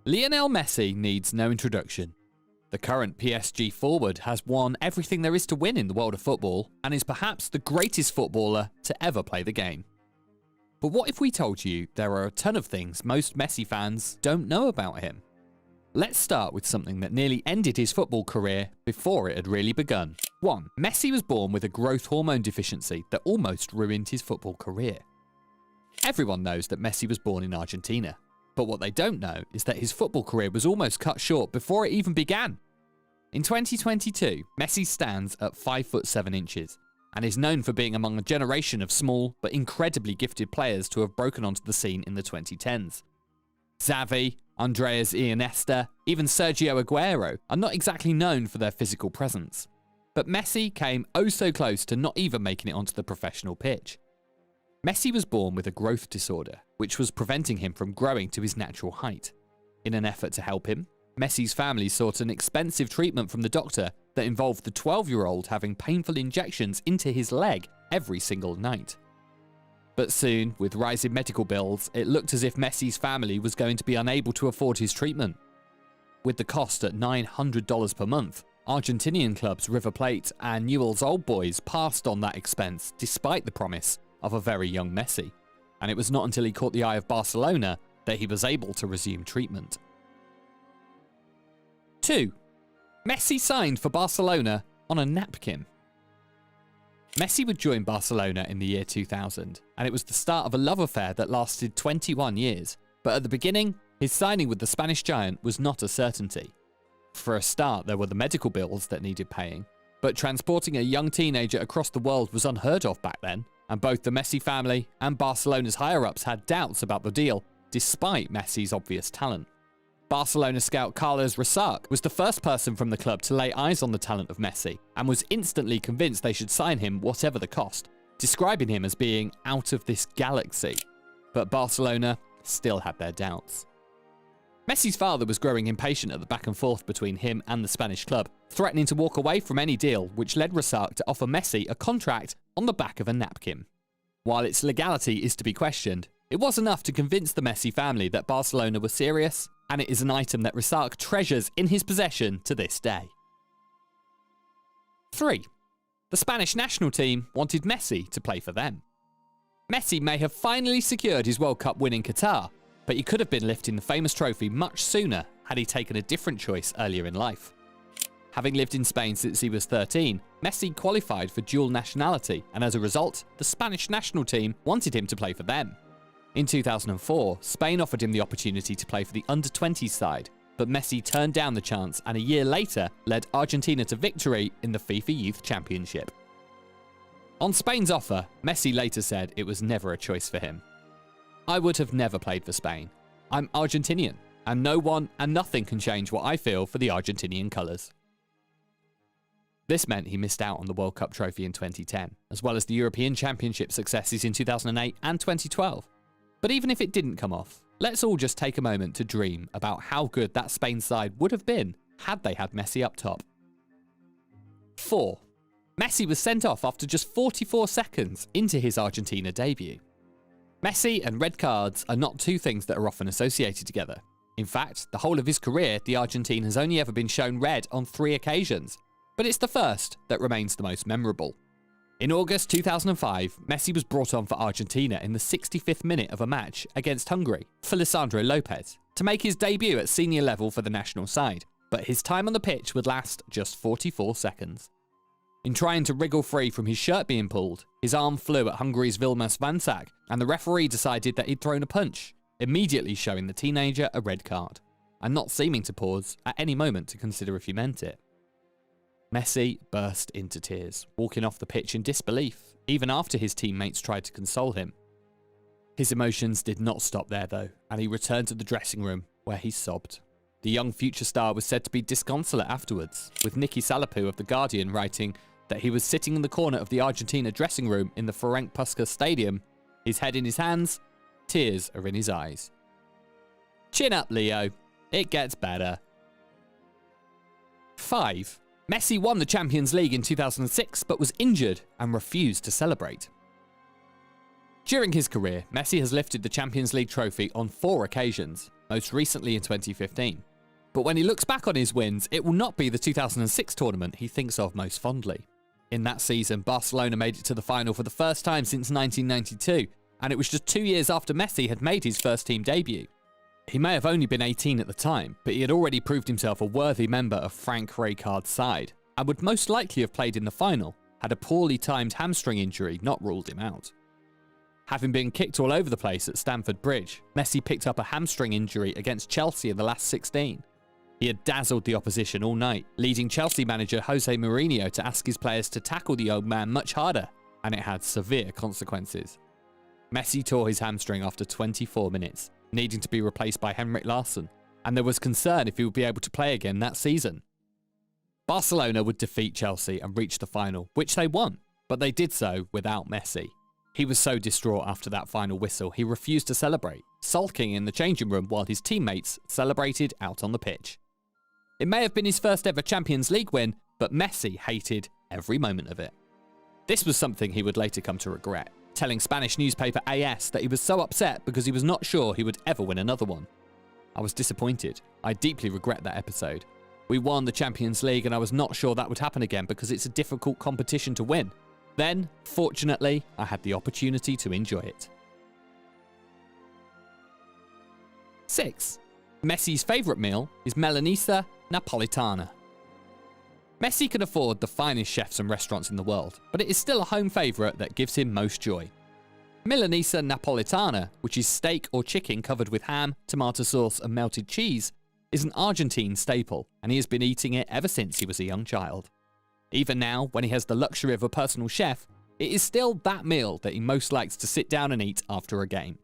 Lionel Messi needs no introduction. The current PSG forward has won everything there is to win in the world of football and is perhaps the greatest footballer to ever play the game. But what if we told you there are a ton of things most Messi fans don't know about him? Let's start with something that nearly ended his football career before it had really begun. 1. Messi was born with a growth hormone deficiency that almost ruined his football career. Everyone knows that Messi was born in Argentina, but what they don't know is that his football career was almost cut short before it even began. In 2022, Messi stands at 5'7" and is known for being among a generation of small but incredibly gifted players to have broken onto the scene in the 2010s. Xavi, Andreas Iniesta, even Sergio Aguero are not exactly known for their physical presence. But Messi came oh so close to not even making it onto the professional pitch. Messi was born with a growth disorder, which was preventing him from growing to his natural height. In an effort to help him, Messi's family sought an expensive treatment from the doctor that involved the 12-year-old having painful injections into his leg every single night. But soon, with rising medical bills, it looked as if Messi's family was going to be unable to afford his treatment. With the cost at $900 per month, Argentinian clubs River Plate and Newell's Old Boys passed on that expense despite the promise of a very young Messi. And it was not until he caught the eye of Barcelona that he was able to resume treatment. 2. Messi signed for Barcelona on a napkin. Messi would join Barcelona in the year 2000, and it was the start of a love affair that lasted 21 years. But at the beginning, his signing with the Spanish giant was not a certainty. For a start, there were the medical bills that needed paying, but transporting a young teenager across the world was unheard of back then, and both the Messi family and Barcelona's higher-ups had doubts about the deal, despite Messi's obvious talent. Barcelona scout Carlos Rosach was the first person from the club to lay eyes on the talent of Messi and was instantly convinced they should sign him whatever the cost, describing him as being out of this galaxy. But Barcelona still had their doubts. Messi's father was growing impatient at the back and forth between him and the Spanish club, threatening to walk away from any deal, which led Rosach to offer Messi a contract on the back of a napkin. While its legality is to be questioned, it was enough to convince the Messi family that Barcelona was serious, and it is an item that Rosach treasures in his possession to this day. 3. The Spanish national team wanted Messi to play for them. Messi may have finally secured his World Cup win in Qatar, but he could have been lifting the famous trophy much sooner had he taken a different choice earlier in life. Having lived in Spain since he was 13, Messi qualified for dual nationality, and as a result, the Spanish national team wanted him to play for them. In 2004, Spain offered him the opportunity to play for the under-20s side, but Messi turned down the chance and a year later led Argentina to victory in the FIFA Youth Championship. On Spain's offer, Messi later said it was never a choice for him. "I would have never played for Spain. I'm Argentinian, and no one and nothing can change what I feel for the Argentinian colours." This meant he missed out on the World Cup trophy in 2010, as well as the European Championship successes in 2008 and 2012. But even if it didn't come off, let's all just take a moment to dream about how good that Spain side would have been had they had Messi up top. 4. Messi was sent off after just 44 seconds into his Argentina debut. Messi and red cards are not two things that are often associated together. In fact, the whole of his career, the Argentine has only ever been shown red on 3 occasions, but it's the first that remains the most memorable. In August 2005, Messi was brought on for Argentina in the 65th minute of a match against Hungary for Lisandro Lopez to make his debut at senior level for the national side, but his time on the pitch would last just 44 seconds. In trying to wriggle free from his shirt being pulled, his arm flew at Hungary's Vilmos Vansak, and the referee decided that he'd thrown a punch, immediately showing the teenager a red card, and not seeming to pause at any moment to consider if he meant it. Messi burst into tears, walking off the pitch in disbelief, even after his teammates tried to console him. His emotions did not stop there though, and he returned to the dressing room, where he sobbed. The young future star was said to be disconsolate afterwards, with Niki Salapu of The Guardian writing that he was sitting in the corner of the Argentina dressing room in the Ferenc Puskas Stadium, his head in his hands, tears are in his eyes. Chin up, Leo. It gets better. 5. Messi won the Champions League in 2006 but was injured and refused to celebrate. During his career, Messi has lifted the Champions League trophy on 4 occasions, most recently in 2015. But when he looks back on his wins, it will not be the 2006 tournament he thinks of most fondly. In that season, Barcelona made it to the final for the first time since 1992, and it was just 2 years after Messi had made his first team debut. He may have only been 18 at the time, but he had already proved himself a worthy member of Frank Rijkaard's side, and would most likely have played in the final had a poorly timed hamstring injury not ruled him out. Having been kicked all over the place at Stamford Bridge, Messi picked up a hamstring injury against Chelsea in the last 16. He had dazzled the opposition all night, leading Chelsea manager Jose Mourinho to ask his players to tackle the old man much harder, and it had severe consequences. Messi tore his hamstring after 24 minutes, needing to be replaced by Henrik Larsson, and there was concern if he would be able to play again that season. Barcelona would defeat Chelsea and reach the final, which they won, but they did so without Messi. He was so distraught after that final whistle, he refused to celebrate, sulking in the changing room while his teammates celebrated out on the pitch. It may have been his first ever Champions League win, but Messi hated every moment of it. This was something he would later come to regret, telling Spanish newspaper AS that he was so upset because he was not sure he would ever win another one. I was disappointed. I deeply regret that episode. We won the Champions League and I was not sure that would happen again because it's a difficult competition to win. Then, fortunately, I had the opportunity to enjoy it. 6. Messi's favourite meal is Milanese Napolitana. Messi can afford the finest chefs and restaurants in the world, but it is still a home favourite that gives him most joy. Milanese Napolitana, which is steak or chicken covered with ham, tomato sauce and melted cheese, is an Argentine staple, and he has been eating it ever since he was a young child. Even now, when he has the luxury of a personal chef, it is still that meal that he most likes to sit down and eat after a game.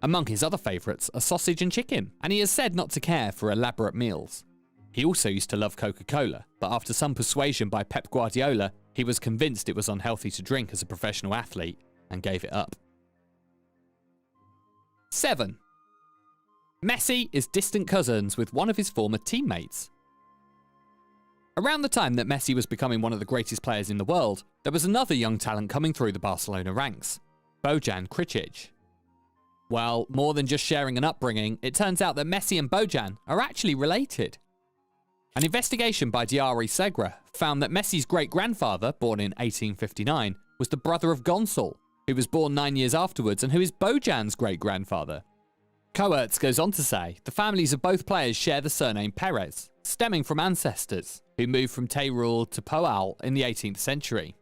Among his other favourites are sausage and chicken, and he has said not to care for elaborate meals. He also used to love Coca-Cola, but after some persuasion by Pep Guardiola, he was convinced it was unhealthy to drink as a professional athlete and gave it up. 7. Messi is distant cousins with one of his former teammates. Around the time that Messi was becoming one of the greatest players in the world, there was another young talent coming through the Barcelona ranks, Bojan Krkić. Well, more than just sharing an upbringing, it turns out that Messi and Bojan are actually related. An investigation by Diari Segre found that Messi's great-grandfather, born in 1859, was the brother of Gonçal, who was born 9 years afterwards and who is Bojan's great-grandfather. Coertz goes on to say the families of both players share the surname Perez, stemming from ancestors who moved from Teruel to Poal in the 18th century.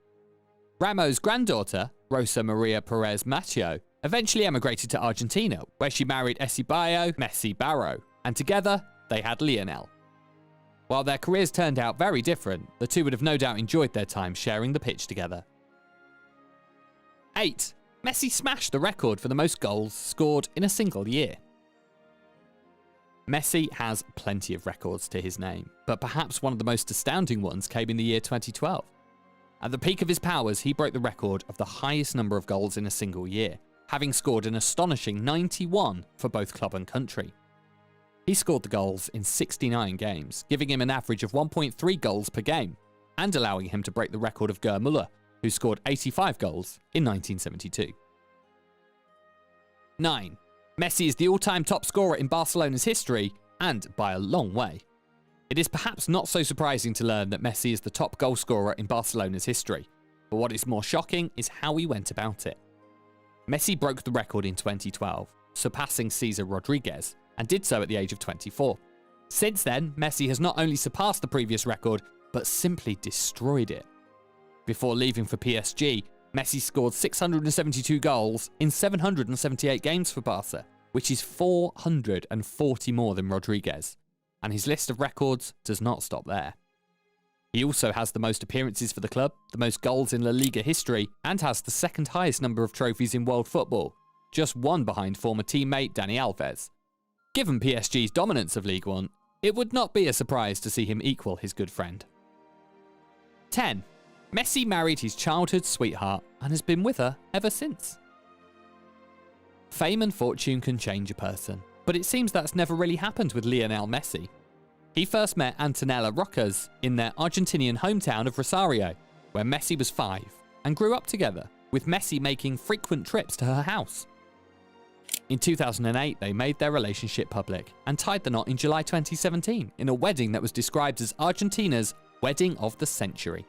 Ramos' granddaughter, Rosa Maria Perez Macho, eventually emigrated to Argentina, where she married Eusebio Messi Barro, and together they had Lionel. While their careers turned out very different, the two would have no doubt enjoyed their time sharing the pitch together. 8. Messi smashed the record for the most goals scored in a single year. Messi has plenty of records to his name, but perhaps one of the most astounding ones came in the year 2012. At the peak of his powers, he broke the record of the highest number of goals in a single year, having scored an astonishing 91 for both club and country. He scored the goals in 69 games, giving him an average of 1.3 goals per game, and allowing him to break the record of Gerd Müller, who scored 85 goals in 1972. 9. Messi is the all-time top scorer in Barcelona's history, and by a long way. It is perhaps not so surprising to learn that Messi is the top goal scorer in Barcelona's history, but what is more shocking is how he went about it. Messi broke the record in 2012, surpassing Cesar Rodriguez, and did so at the age of 24. Since then, Messi has not only surpassed the previous record, but simply destroyed it. Before leaving for PSG, Messi scored 672 goals in 778 games for Barca, which is 440 more than Rodriguez. And his list of records does not stop there. He also has the most appearances for the club, the most goals in La Liga history, and has the second highest number of trophies in world football, just one behind former teammate Dani Alves. Given PSG's dominance of Ligue 1, it would not be a surprise to see him equal his good friend. 10. Messi married his childhood sweetheart and has been with her ever since. Fame and fortune can change a person, but it seems that's never really happened with Lionel Messi. He first met Antonella Roccas in their Argentinian hometown of Rosario, where Messi was 5, and grew up together, with Messi making frequent trips to her house. In 2008, they made their relationship public and tied the knot in July 2017 in a wedding that was described as Argentina's wedding of the century.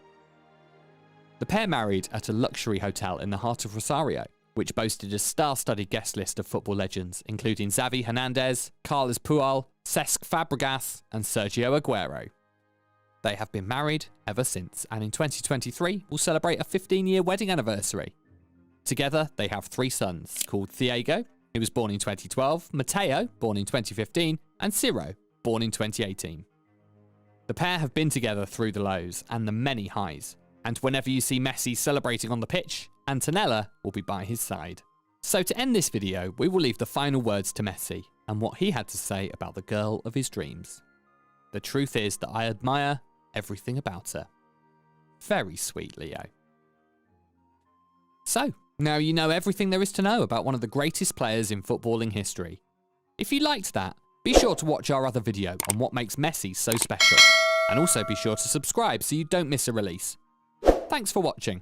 The pair married at a luxury hotel in the heart of Rosario, which boasted a star-studded guest list of football legends, including Xavi Hernandez, Carles Puyol, Cesc Fabregas, and Sergio Aguero. They have been married ever since, and in 2023 will celebrate a 15-year wedding anniversary. Together, they have 3 sons, called Thiago, who was born in 2012, Matteo, born in 2015, and Ciro, born in 2018. The pair have been together through the lows and the many highs, and whenever you see Messi celebrating on the pitch, Antonella will be by his side. So to end this video, we will leave the final words to Messi and what he had to say about the girl of his dreams. The truth is that I admire everything about her. Very sweet, Leo. So, now you know everything there is to know about one of the greatest players in footballing history. If you liked that, be sure to watch our other video on what makes Messi so special. And also be sure to subscribe so you don't miss a release. Thanks for watching.